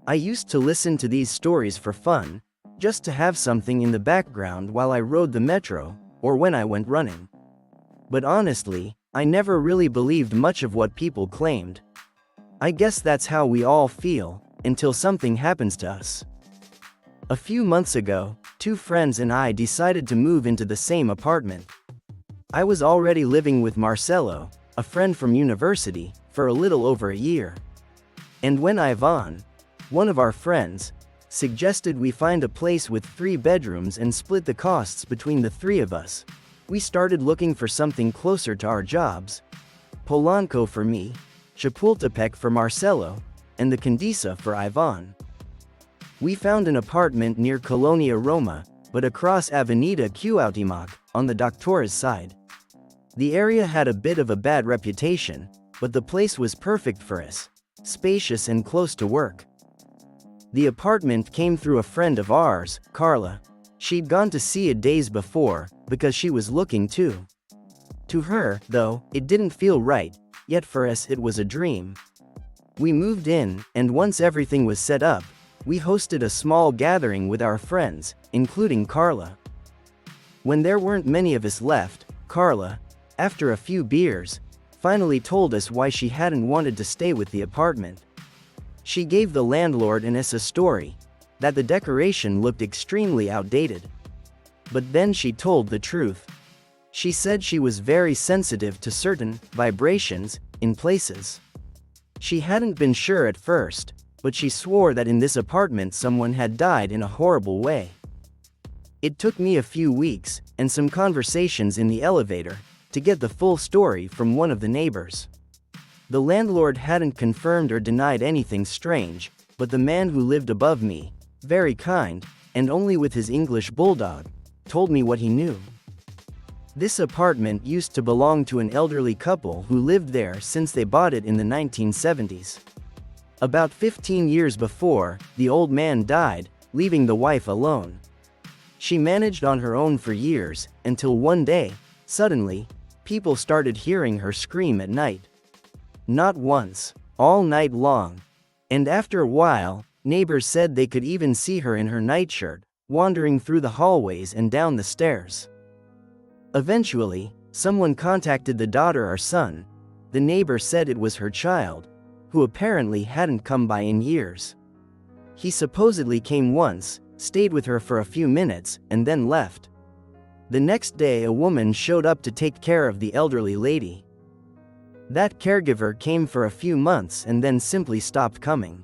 I used to listen to these stories for fun, just to have something in the background while I rode the metro, or when I went running. But honestly, I never really believed much of what people claimed. I guess that's how we all feel, until something happens to us. A few months ago, 2 friends and I decided to move into the same apartment. I was already living with Marcelo, a friend from university, for a little over a year. And when Ivan, one of our friends, suggested we find a place with 3 bedrooms and split the costs between the 3 of us, we started looking for something closer to our jobs. Polanco for me, Chapultepec for Marcelo, and the Condesa for Ivan. We found an apartment near Colonia Roma, but across Avenida Cuauhtémoc, on the Doctores side. The area had a bit of a bad reputation, but the place was perfect for us, spacious and close to work. The apartment came through a friend of ours, Carla. She'd gone to see it days before, because she was looking too. To her, though, it didn't feel right, yet for us it was a dream. We moved in, and once everything was set up, we hosted a small gathering with our friends, including Carla. When there weren't many of us left, Carla, after a few beers, finally told us why she hadn't wanted to stay with the apartment. She gave the landlord and us a story, that the decoration looked extremely outdated. But then she told the truth. She said she was very sensitive to certain vibrations in places. She hadn't been sure at first, but she swore that in this apartment someone had died in a horrible way. It took me a few weeks, and some conversations in the elevator, to get the full story from one of the neighbors. The landlord hadn't confirmed or denied anything strange, but the man who lived above me, very kind, and only with his English bulldog, told me what he knew. This apartment used to belong to an elderly couple who lived there since they bought it in the 1970s. About 15 years before, the old man died, leaving the wife alone. She managed on her own for years, until one day, suddenly, people started hearing her scream at night. Not once, all night long. And after a while, neighbors said they could even see her in her nightshirt, wandering through the hallways and down the stairs. Eventually, someone contacted the daughter or son. The neighbor said it was her child, who apparently hadn't come by in years. He supposedly came once, stayed with her for a few minutes, and then left. The next day a woman showed up to take care of the elderly lady. That caregiver came for a few months and then simply stopped coming.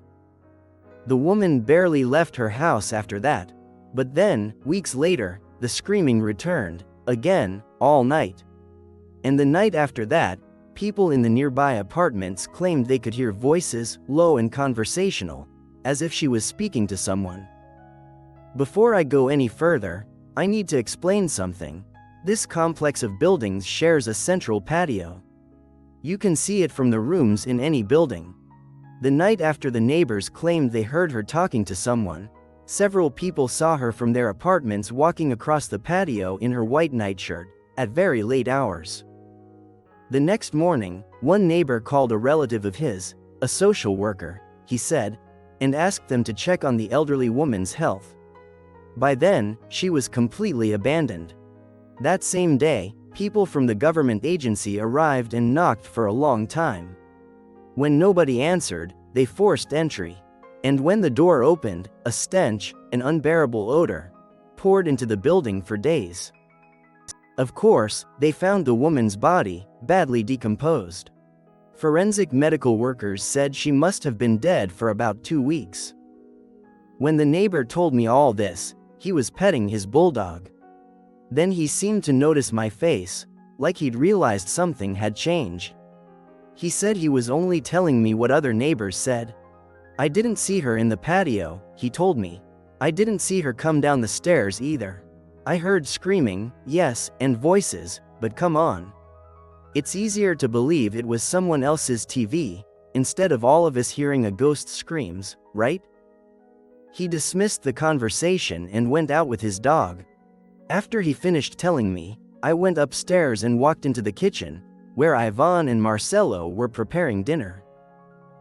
The woman barely left her house after that. But then, weeks later, the screaming returned, again, all night. And the night after that, people in the nearby apartments claimed they could hear voices, low and conversational, as if she was speaking to someone. Before I go any further, I need to explain something. This complex of buildings shares a central patio. You can see it from the rooms in any building. The night after the neighbors claimed they heard her talking to someone, several people saw her from their apartments walking across the patio in her white nightshirt, at very late hours. The next morning, one neighbor called a relative of his, a social worker, he said, and asked them to check on the elderly woman's health. By then, she was completely abandoned. That same day, people from the government agency arrived and knocked for a long time. When nobody answered, they forced entry. And when the door opened, a stench, an unbearable odor, poured into the building for days. Of course, they found the woman's body, badly decomposed. Forensic medical workers said she must have been dead for about 2 weeks. When the neighbor told me all this, he was petting his bulldog. Then he seemed to notice my face, like he'd realized something had changed. He said he was only telling me what other neighbors said. I didn't see her in the patio, he told me. I didn't see her come down the stairs either. I heard screaming, yes, and voices, but come on. It's easier to believe it was someone else's TV, instead of all of us hearing a ghost screams, right? He dismissed the conversation and went out with his dog. After he finished telling me, I went upstairs and walked into the kitchen, where Ivan and Marcelo were preparing dinner.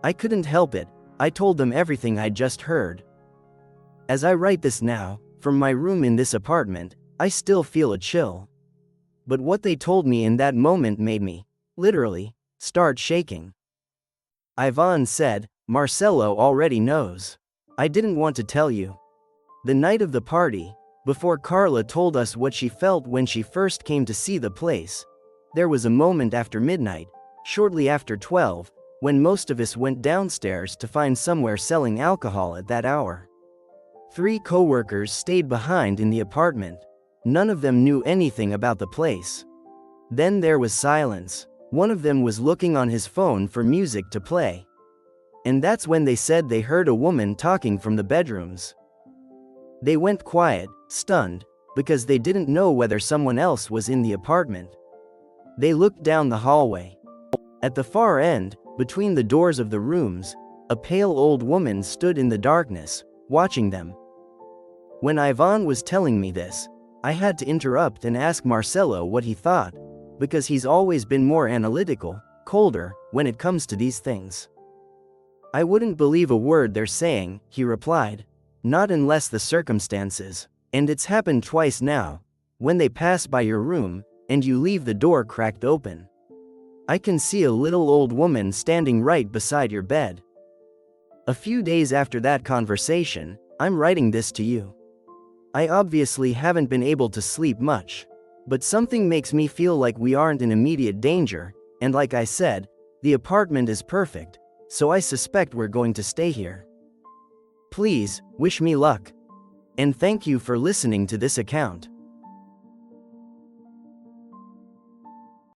I couldn't help it, I told them everything I'd just heard. As I write this now, from my room in this apartment, I still feel a chill. But what they told me in that moment made me, literally, start shaking. Ivan said, "Marcelo already knows. I didn't want to tell you." The night of the party, before Carla told us what she felt when she first came to see the place, there was a moment after midnight, shortly after 12, when most of us went downstairs to find somewhere selling alcohol at that hour. 3 co-workers stayed behind in the apartment. None of them knew anything about the place. Then there was silence. One of them was looking on his phone for music to play. And that's when they said they heard a woman talking from the bedrooms. They went quiet, stunned, because they didn't know whether someone else was in the apartment. They looked down the hallway. At the far end, between the doors of the rooms, a pale old woman stood in the darkness, watching them. When Ivan was telling me this, I had to interrupt and ask Marcelo what he thought, because he's always been more analytical, colder, when it comes to these things. "I wouldn't believe a word they're saying," he replied. "Not unless the circumstances. And it's happened twice now, when they pass by your room, and you leave the door cracked open. I can see a little old woman standing right beside your bed." A few days after that conversation, I'm writing this to you. I obviously haven't been able to sleep much, but something makes me feel like we aren't in immediate danger, and like I said, the apartment is perfect, so I suspect we're going to stay here. Please, wish me luck. And thank you for listening to this account.